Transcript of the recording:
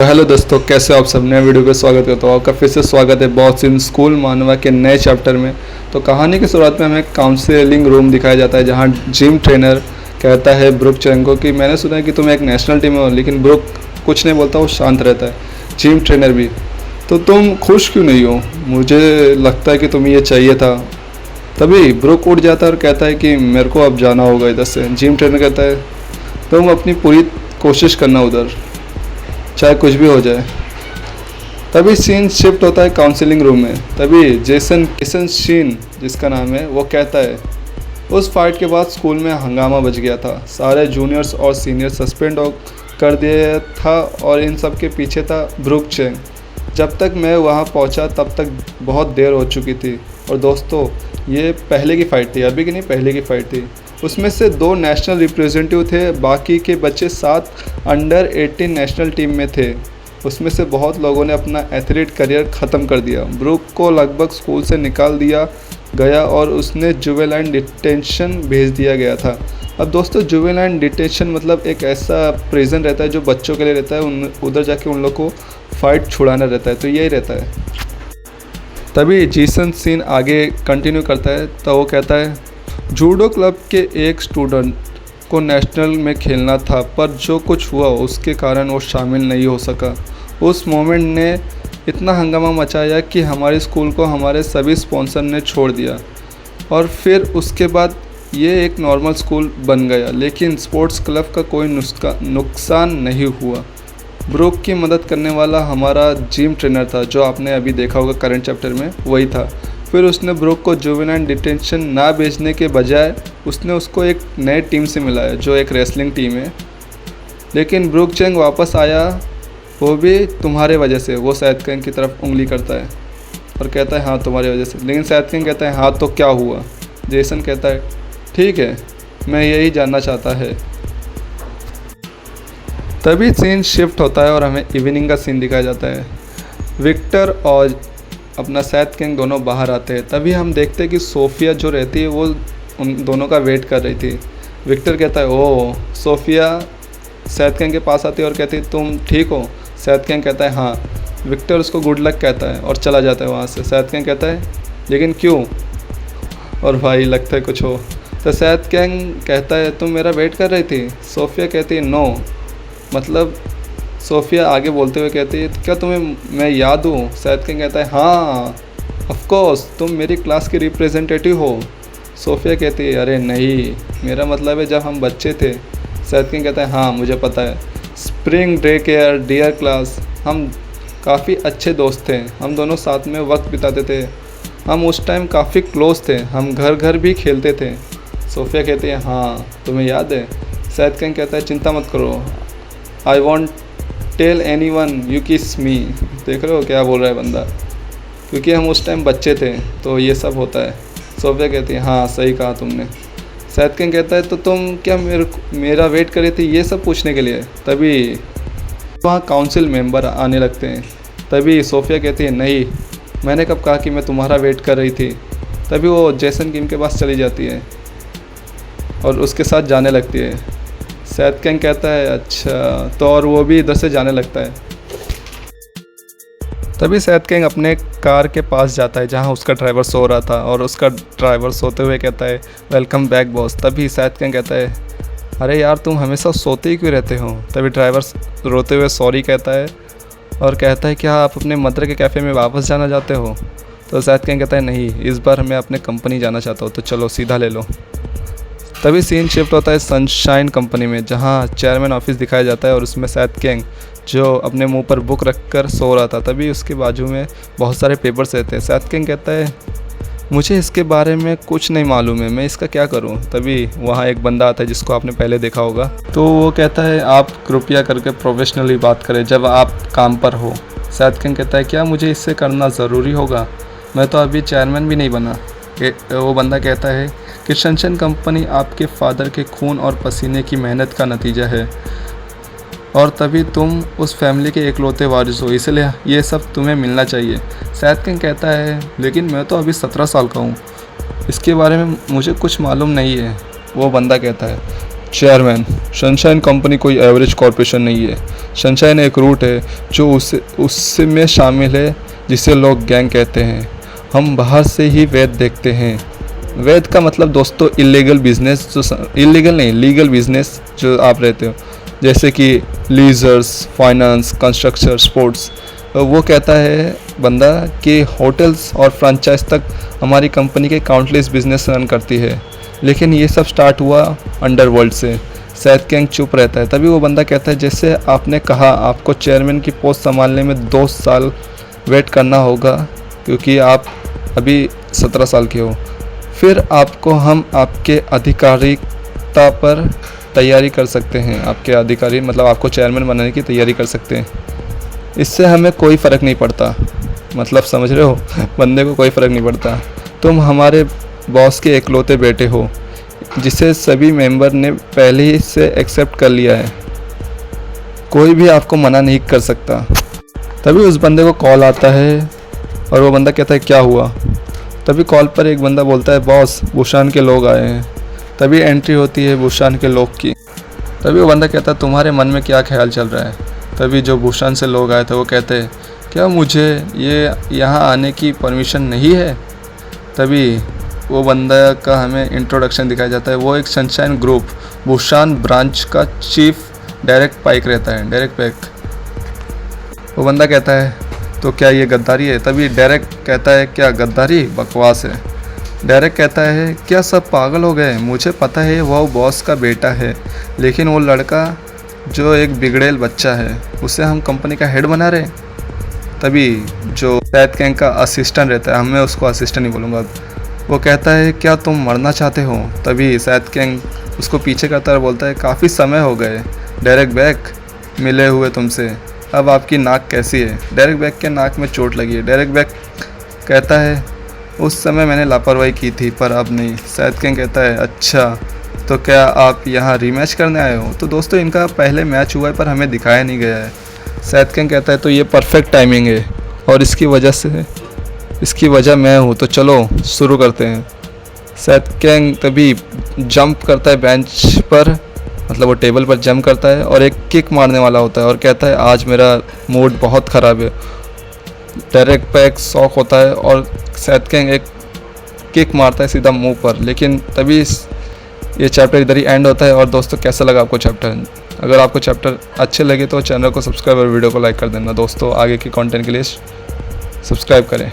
Hello दोस्तों, कैसे हो आप सब। नए वीडियो पे स्वागत करता हूँ आपका। फिर से स्वागत है बॉस इन स्कूल मानवा के नए चैप्टर में। तो कहानी की शुरुआत में हमें काउंसलिंग रूम दिखाया जाता है, जहाँ जिम ट्रेनर कहता है ब्रुक चैंग को कि मैंने सुना है कि तुम एक नेशनल टीम में हो। लेकिन ब्रुक कुछ नहीं बोलता, वो शांत रहता है। जिम ट्रेनर भी, तो तुम खुश क्यों नहीं हो? मुझे लगता है कि तुम्हें ये चाहिए था। तभी ब्रुक उठ जाता है और कहता है कि मेरे को अब जाना होगा इधर से। जिम ट्रेनर कहता है तुम अपनी पूरी कोशिश करना उधर, चाहे कुछ भी हो जाए। तभी सीन शिफ्ट होता है काउंसलिंग रूम में। तभी जेसन किशन शीन जिसका नाम है, वो कहता है उस फाइट के बाद स्कूल में हंगामा बच गया था। सारे जूनियर्स और सीनियर्स सस्पेंड कर दिया था और इन सब के पीछे था ब्रुक चैंग। जब तक मैं वहाँ पहुँचा तब तक बहुत देर हो चुकी थी। और दोस्तों, ये पहले की फ़ाइट थी, अभी की नहीं, पहले की फ़ाइट थी। उसमें से 2 नेशनल रिप्रेजेंटेटिव थे, बाकी के बच्चे 7 अंडर 18 नेशनल टीम में थे। उसमें से बहुत लोगों ने अपना एथलीट करियर ख़त्म कर दिया। ब्रुक को लगभग स्कूल से निकाल दिया गया और उसने जुवेनाइल डिटेंशन भेज दिया गया था। अब दोस्तों, जुवेनाइल डिटेंशन मतलब एक ऐसा प्रिजन रहता है जो बच्चों के लिए रहता है। उधर जाके उन लोग को फ़ाइट छुड़ाना रहता है, तो यही रहता है। तभी जीसन सीन आगे कंटिन्यू करता है, तो वो कहता है जूडो क्लब के एक स्टूडेंट को नेशनल में खेलना था, पर जो कुछ हुआ उसके कारण वो शामिल नहीं हो सका। उस मोमेंट ने इतना हंगामा मचाया कि हमारे स्कूल को हमारे सभी स्पॉन्सर ने छोड़ दिया और फिर उसके बाद ये एक नॉर्मल स्कूल बन गया। लेकिन स्पोर्ट्स क्लब का कोई नुकसान नहीं हुआ। ब्रुक की मदद करने वाला हमारा जिम ट्रेनर था, जो आपने अभी देखा होगा करंट चैप्टर में, वही था। फिर उसने ब्रुक को जुवेनाइल डिटेंशन ना भेजने के बजाय उसने उसको एक नए टीम से मिलाया, जो एक रेसलिंग टीम है। लेकिन ब्रुक चैंग वापस आया, वो भी तुम्हारे वजह से। वो सैद किंग की तरफ उंगली करता है और कहता है हाँ तुम्हारी वजह से। लेकिन सैद किंग कहता है हाँ तो क्या हुआ? जेसन कहता है ठीक है, मैं यही जानना चाहता है। तभी सीन शिफ्ट होता है और हमें इवनिंग का सीन दिखाया जाता है। विक्टर और अपना सैद किंग दोनों बाहर आते हैं। तभी हम देखते हैं कि सोफिया जो रहती है वो उन दोनों का वेट कर रही थी। विक्टर कहता है ओह। सोफिया सैद किंग के पास आती है और कहती है तुम ठीक हो? सैद किंग कहता है हाँ। विक्टर उसको गुड लक कहता है और चला जाता है वहाँ से। सैद किंग कहता है लेकिन क्यों? और भाई लगता है कुछ हो। तो सैद किंग कहता है तुम मेरा वेट कर रही थी? सोफिया कहती है नो। मतलब सोफिया आगे बोलते हुए कहती है क्या तुम्हें मैं याद हूँ? सैद किंग कहता है हाँ ऑफ कोर्स, तुम मेरी क्लास की रिप्रेजेंटेटिव हो। सोफिया कहती है अरे नहीं, मेरा मतलब है जब हम बच्चे थे। सैद किंग कहता है हाँ मुझे पता है। Spring day care dear class, हम काफ़ी अच्छे दोस्त थे। हम दोनों साथ में वक्त बिताते थे। हम उस टाइम काफ़ी क्लोज थे। हम घर घर भी खेलते थे। सोफिया कहती है हाँ तुम्हें याद है। सैद किंग कहता है चिंता मत करो, I won't tell anyone you kiss me. देख रहे हो क्या बोल रहा है बंदा? क्योंकि हम उस टाइम बच्चे थे तो ये सब होता है। सोफिया कहती है हाँ सही कहा तुमने। सैद किंग कहता है तो तुम क्या मेरा वेट कर रही थी ये सब पूछने के लिए? तभी वहाँ काउंसिल मेंबर आने लगते हैं। तभी सोफिया कहती है नहीं, मैंने कब कहा कि मैं तुम्हारा वेट कर रही थी। तभी वो जेसन किम के पास चली जाती है और उसके साथ जाने लगती है। सैद किंग कहता है अच्छा तो, और वो भी इधर से जाने लगता है। तभी सैद किंग अपने कार के पास जाता है जहां उसका ड्राइवर सो रहा था और उसका ड्राइवर सोते हुए कहता है वेलकम बैक बॉस। तभी सैद किंग कहता है अरे यार तुम हमेशा सोते ही क्यों रहते हो? तभी ड्राइवर रोते हुए सॉरी कहता है और कहता है क्या आप अपने मदर के कैफ़े में वापस जाना चाहते हो? तो सैद किंग कहता है नहीं, इस बार मैं अपने कंपनी जाना चाहता हूँ, तो चलो सीधा ले लो। तभी सीन शिफ्ट होता है सनशाइन कंपनी में, जहाँ चेयरमैन ऑफिस दिखाया जाता है और उसमें सैद किंग जो अपने मुंह पर बुक रखकर सो रहा था। तभी उसके बाजू में बहुत सारे पेपर्स रहते हैं। सैद किंग कहता है मुझे इसके बारे में कुछ नहीं मालूम है, मैं इसका क्या करूं? तभी वहाँ एक बंदा आता है जिसको आपने पहले देखा होगा। तो वो कहता है आप कृपया करके प्रोफेशनली बात करें जब आप काम पर हो। सैद किंग कहता है क्या मुझे इससे करना ज़रूरी होगा? मैं तो अभी चेयरमैन भी नहीं बना। वो बंदा कहता है कि सनशाइन कंपनी आपके फादर के खून और पसीने की मेहनत का नतीजा है और तभी तुम उस फैमिली के इकलौते वारिस हो, इसलिए ये सब तुम्हें मिलना चाहिए। सैद किंग कहता है लेकिन मैं तो अभी 17 साल का हूँ, इसके बारे में मुझे कुछ मालूम नहीं है। वो बंदा कहता है चेयरमैन, सनशाइन कंपनी कोई एवरेज कॉरपोरेशन नहीं है। सनशाइन एक रूट है जो उससे में शामिल है जिसे लोग गैंग कहते हैं। हम बाहर से ही वैध देखते हैं। वैध का मतलब दोस्तों इलीगल बिजनेस, जो इलीगल नहीं लीगल बिजनेस जो आप रहते हो, जैसे कि लीजर्स, फाइनेंस, कंस्ट्रक्शन, स्पोर्ट्स। वो कहता है बंदा कि होटल्स और फ्रेंचाइज तक हमारी कंपनी के काउंटलेस बिजनेस रन करती है, लेकिन ये सब स्टार्ट हुआ अंडरवर्ल्ड से। सैथ कैंग चुप रहता है। तभी वो बंदा कहता है जैसे आपने कहा आपको चेयरमैन की पोस्ट संभालने में 2 साल वेट करना होगा क्योंकि आप अभी 17 साल के हो, फिर आपको हम आपके आधिकारिकता पर तैयारी कर सकते हैं। आपके अधिकारी मतलब आपको चेयरमैन बनाने की तैयारी कर सकते हैं। इससे हमें कोई फ़र्क नहीं पड़ता। मतलब समझ रहे हो, बंदे को कोई फ़र्क नहीं पड़ता। तुम हमारे बॉस के इकलौते बेटे हो जिसे सभी मेंबर ने पहले ही से एक्सेप्ट कर लिया है। कोई भी आपको मना नहीं कर सकता। तभी उस बंदे को कॉल आता है और वो बंदा कहता है क्या हुआ। तभी कॉल पर एक बंदा बोलता है बॉस, बुशान के लोग आए हैं। तभी एंट्री होती है बुशान के लोग की। तभी वो बंदा कहता है तुम्हारे मन में क्या ख्याल चल रहा है। तभी जो बुशान से लोग आए थे वो कहते हैं क्या मुझे ये यहाँ आने की परमिशन नहीं है। तभी वो बंदा का हमें इंट्रोडक्शन दिखाया जाता है। वो एक सनशाइन ग्रुप बुशान ब्रांच का चीफ डायरेक्ट पाइक रहता है, डायरेक्ट पैक। वो बंदा कहता है तो क्या ये गद्दारी है। तभी डायरेक्ट कहता है क्या गद्दारी, बकवास है। डायरेक्ट कहता है क्या सब पागल हो गए, मुझे पता है वो बॉस का बेटा है, लेकिन वो लड़का जो एक बिगड़ेल बच्चा है उसे हम कंपनी का हेड बना रहे। तभी जो सैथ कैंग का असिस्टेंट रहता है, मैं उसको असिस्टेंट नहीं बोलूँगा, वो कहता है क्या तुम मरना चाहते हो। तभी सैथ कैंग उसको पीछे करता है और बोलता है काफ़ी समय हो गए डायरेक्ट बैक मिले हुए तुमसे, अब आपकी नाक कैसी है। डायरेक्ट बैक के नाक में चोट लगी है। डायरेक्ट बैक कहता है उस समय मैंने लापरवाही की थी पर अब नहीं। सैथ कैंग कहता है अच्छा तो क्या आप यहाँ रीमैच करने आए हो। तो दोस्तों इनका पहले मैच हुआ है पर हमें दिखाया नहीं गया है। सैथ कैंग कहता है तो ये परफेक्ट टाइमिंग है और इसकी वजह मैं हूँ, तो चलो शुरू करते हैं। सैथ कैंग तभी जंप करता है बेंच पर, मतलब वो टेबल पर जंप करता है और एक किक मारने वाला होता है और कहता है आज मेरा मूड बहुत ख़राब है। डायरेक्ट पैक शॉक होता है और सैथ कैंग एक किक मारता है सीधा मुंह पर। लेकिन तभी ये चैप्टर इधर ही एंड होता है। और दोस्तों कैसा लगा आपको चैप्टर। अगर आपको चैप्टर अच्छे लगे तो चैनल को सब्सक्राइब और वीडियो को लाइक कर देना। दोस्तों आगे के कंटेंट के लिए सब्सक्राइब करें।